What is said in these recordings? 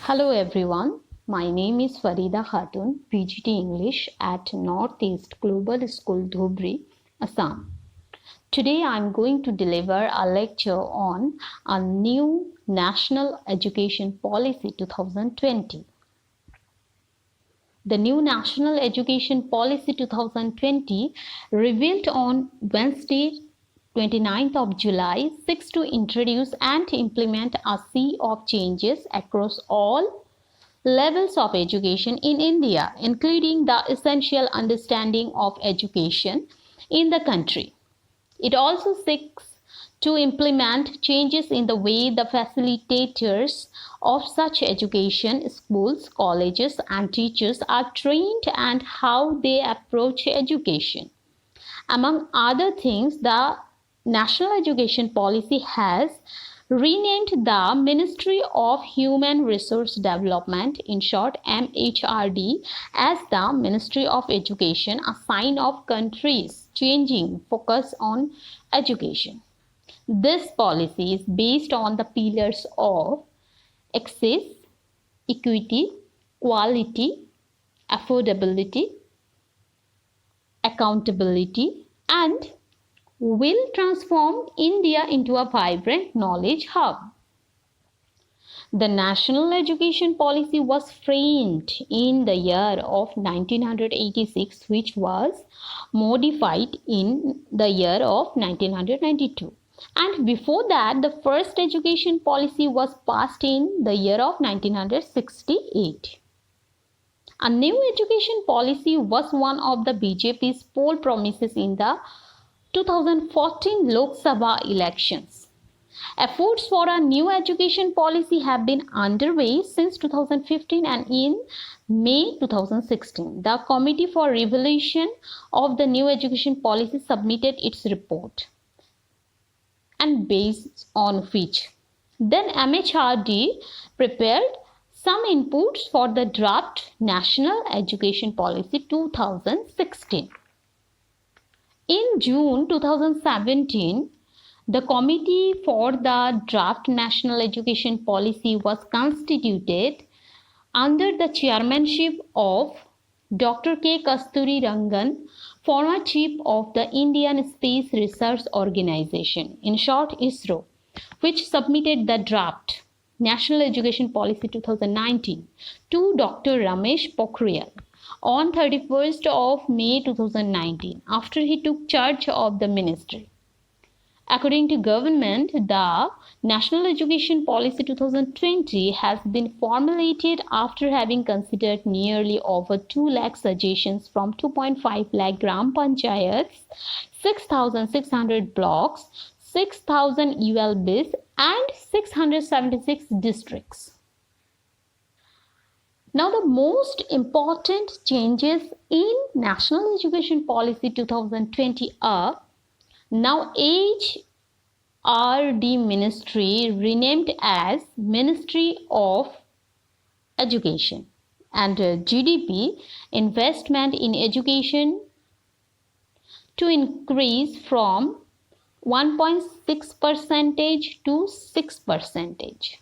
Hello everyone, my name is Farida Khatun, PGT English at Northeast Global School Dhubri, Assam. Today I am going to deliver a lecture on a new National Education Policy 2020. The new National Education Policy 2020 revealed on Wednesday 29th of July seeks to introduce and implement a sea of changes across all levels of education in India, including the essential understanding of education in the country. It also seeks to implement changes in the way the facilitators of such education, schools, colleges, and teachers are trained and how they approach education. Among other things, the National Education Policy has renamed the Ministry of Human Resource Development, in short MHRD, as the Ministry of Education, a sign of country's changing focus on education. This policy is based on the pillars of access, equity, quality, affordability, accountability, and will transform India into a vibrant knowledge hub. The National Education Policy was framed in the year of 1986, which was modified in the year of 1992. And before that, the first education policy was passed in the year of 1968. A new education policy was one of the BJP's poll promises in the 2014 Lok Sabha elections. Efforts for a new education policy have been underway since 2015, and in May 2016, the Committee for Revolution of the New Education Policy submitted its report, and based on which then MHRD prepared some inputs for the draft National Education Policy 2016. In June 2017, the Committee for the Draft National Education Policy was constituted under the chairmanship of Dr. K. Kasturi Rangan, former chief of the Indian Space Research Organization, in short ISRO, which submitted the draft National Education Policy 2019 to Dr. Ramesh Pokhriyal on 31st of May 2019, after he took charge of the ministry. According to government, the National Education Policy 2020 has been formulated after having considered nearly over 2 lakh suggestions from 2.5 lakh gram panchayats, 6,600 blocks, 6,000 ULBs, and 676 districts. Now, the most important changes in National Education Policy 2020 are: now HRD Ministry renamed as Ministry of Education, and GDP investment in education to increase from 1.6% to 6%.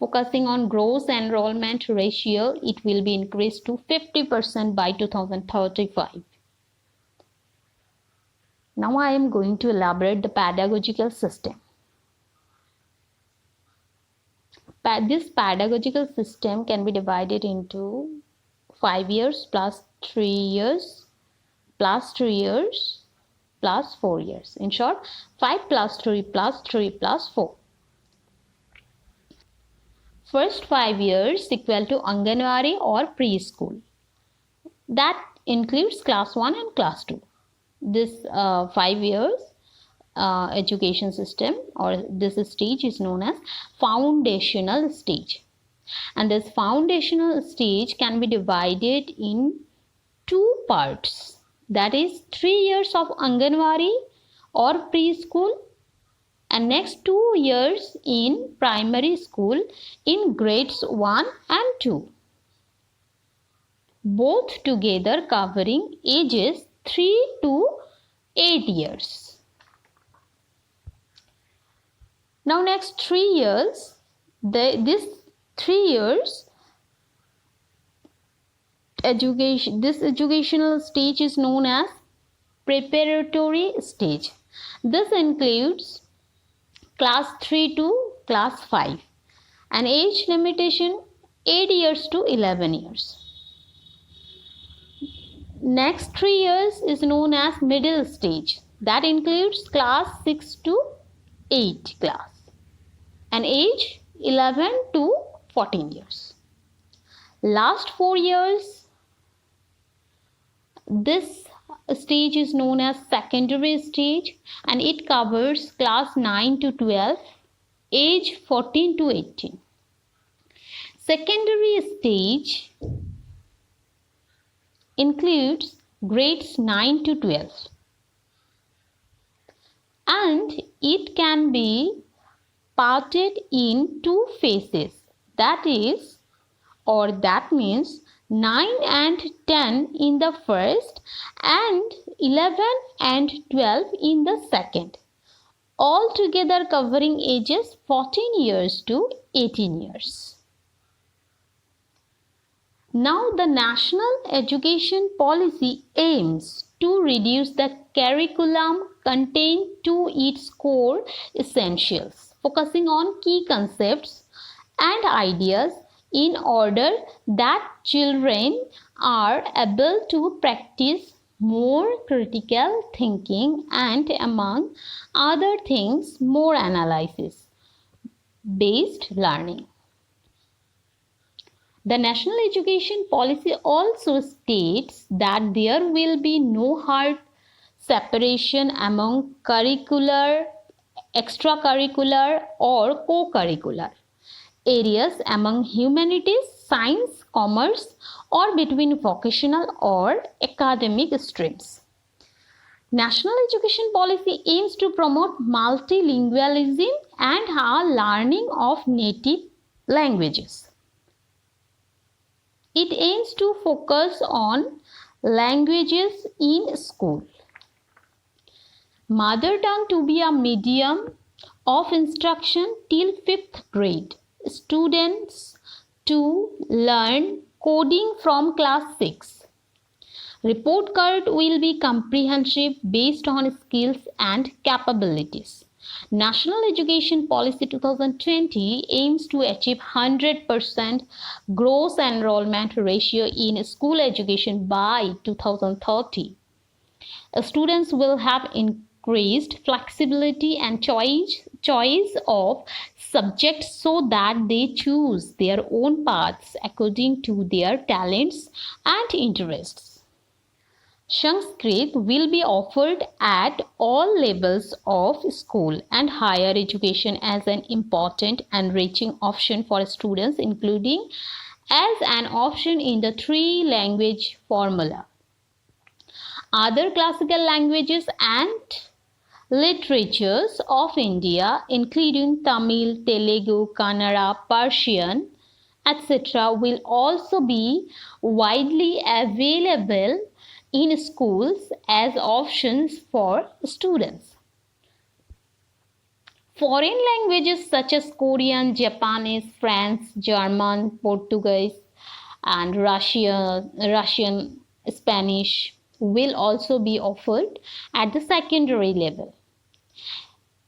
Focusing on gross enrollment ratio, it will be increased to 50% by 2035. Now I am going to elaborate the pedagogical system. This pedagogical system can be divided into 5 years plus 3 years plus 2 years plus 4 years. In short, 5 plus 3 plus 3 plus 4. First 5 years equal to Anganwadi or preschool. That includes class 1 and class 2. This 5 years education system, or this stage, is known as foundational stage. And this foundational stage can be divided in 2 parts. That is 3 years of Anganwadi or preschool, and next 2 years in primary school in grades 1 and 2. Both together covering ages 3 to 8 years. Now next 3 years, this 3 years education. This educational stage is known as preparatory stage. This includes class 3 to class 5 and age limitation 8 years to 11 years. Next 3 years is known as middle stage. That includes class 6 to 8 class and age 11 to 14 years. Last 4 years, this stage is known as secondary stage and it covers class 9 to 12, age 14 to 18. Secondary stage includes grades 9 to 12 and it can be parted in two phases, that means 9 and 10 in the first and 11 and 12 in the second, altogether covering ages 14 years to 18 years. Now, the National Education Policy aims to reduce the curriculum content to its core essentials, focusing on key concepts and ideas in order that children are able to practice more critical thinking and, among other things, more analysis-based learning. The National Education Policy also states that there will be no hard separation among curricular, extracurricular or co-curricular areas among humanities, science, commerce or between vocational or academic streams. National Education Policy aims to promote multilingualism and learning of native languages. It aims to focus on languages in school. Mother tongue to be a medium of instruction till 5th grade. Students to learn coding from class 6. Report card will be comprehensive based on skills and capabilities. National Education Policy 2020 aims to achieve 100% gross enrollment ratio in school education by 2030. Students will have increased flexibility and choice of subjects so that they choose their own paths according to their talents and interests. Sanskrit will be offered at all levels of school and higher education as an important enriching option for students, including as an option in the 3-language formula. Other classical languages and literatures of India, including Tamil, Telugu, Kannada, Persian, etc., will also be widely available in schools as options for students. Foreign languages such as Korean, Japanese, French, German, Portuguese, and Russian, Spanish will also be offered at the secondary level.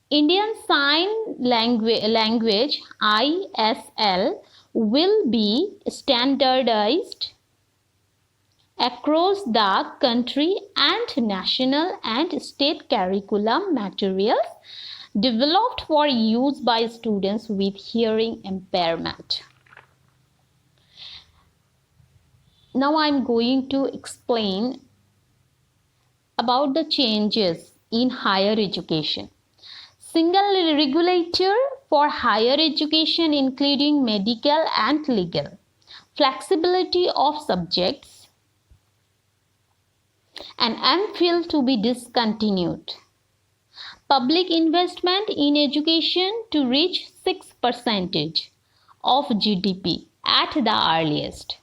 Indian Sign Language ISL will be standardized across the country and national and state curriculum materials developed for use by students with hearing impairment. Now I am going to explain about the changes in higher education. Single regulator for higher education including medical and legal. Flexibility of subjects. And MPhil to be discontinued. Public investment in education to reach 6% of GDP at the earliest.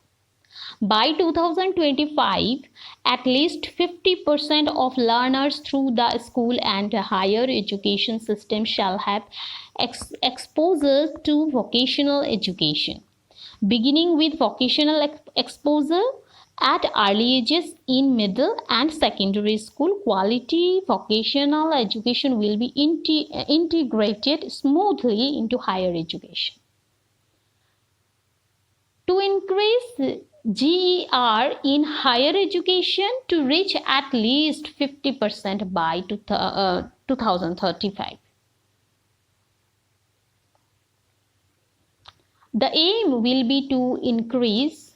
By 2025, at least 50% of learners through the school and higher education system shall have exposure to vocational education. beginning with vocational exposure at early ages in middle and secondary school. Quality vocational education will be integrated smoothly into higher education. To increase GER in higher education to reach at least 50% by 2035. The aim will be to increase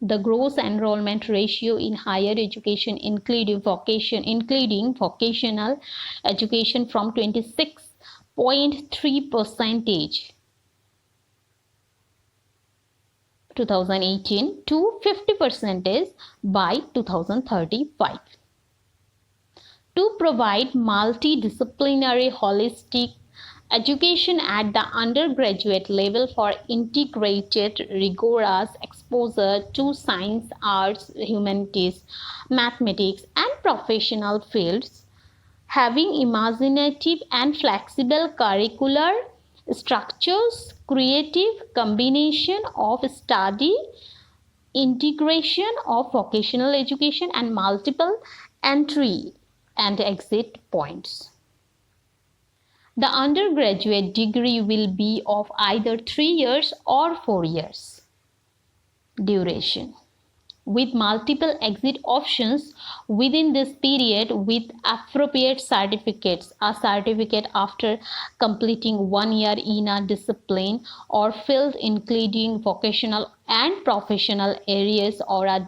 the gross enrollment ratio in higher education, including vocational education, from 26.3% 2018 to 50% by 2035. To provide multidisciplinary holistic education at the undergraduate level for integrated rigorous exposure to science, arts, humanities, mathematics and professional fields, having imaginative and flexible curricular structures, creative combination of study, integration of vocational education and multiple entry and exit points. The undergraduate degree will be of either 3 years or 4 years duration, with multiple exit options within this period with appropriate certificates. A certificate after completing 1 year in a discipline or field including vocational and professional areas, or a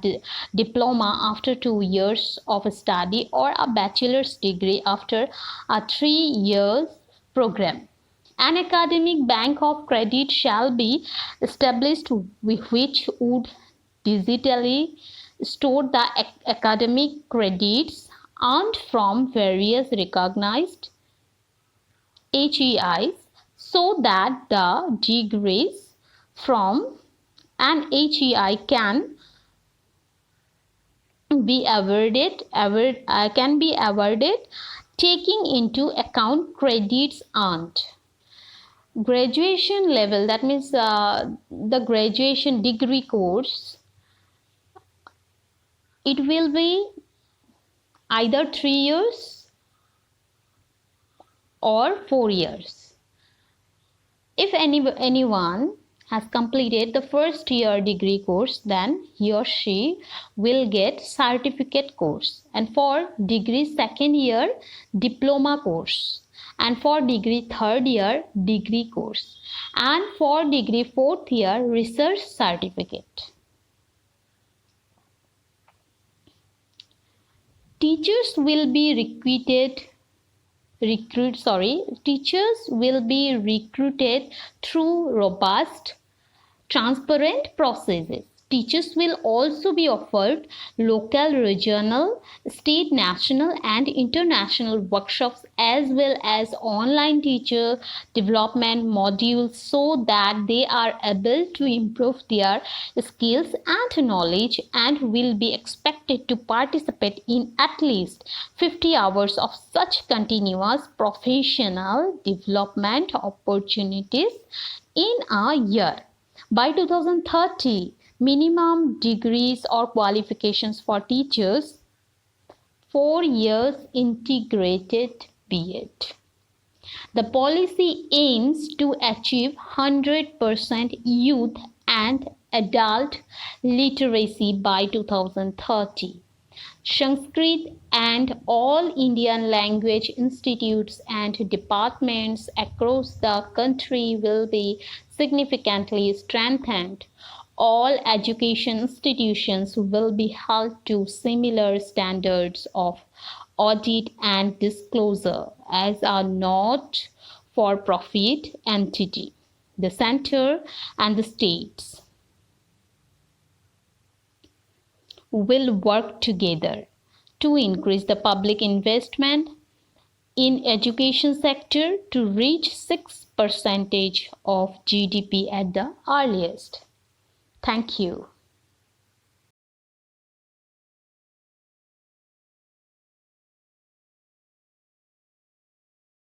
diploma after 2 years of study, or a bachelor's degree after a 3 years program. An academic bank of credit shall be established which would digitally store the academic credits earned from various recognized HEIs, so that the degrees from an HEI can be awarded taking into account credits earned. Graduation level, that means the graduation degree course, it will be either 3 years or 4 years. If anyone has completed the first year degree course, then he or she will get certificate course, and for degree second year diploma course, and for degree third year degree course, and for degree fourth year research certificate. Teachers will be recruited through robust, transparent processes. Teachers will also be offered local, regional, state, national and international workshops, as well as online teacher development modules, so that they are able to improve their skills and knowledge, and will be expected to participate in at least 50 hours of such continuous professional development opportunities in a year. By 2030, minimum degrees or qualifications for teachers: 4 years integrated B.Ed. The policy aims to achieve 100% youth and adult literacy by 2030. Sanskrit and all Indian language institutes and departments across the country will be significantly strengthened. All education institutions will be held to similar standards of audit and disclosure as a not-for-profit entity. The center and the states will work together to increase the public investment in education sector to reach 6% of GDP at the earliest. Thank you.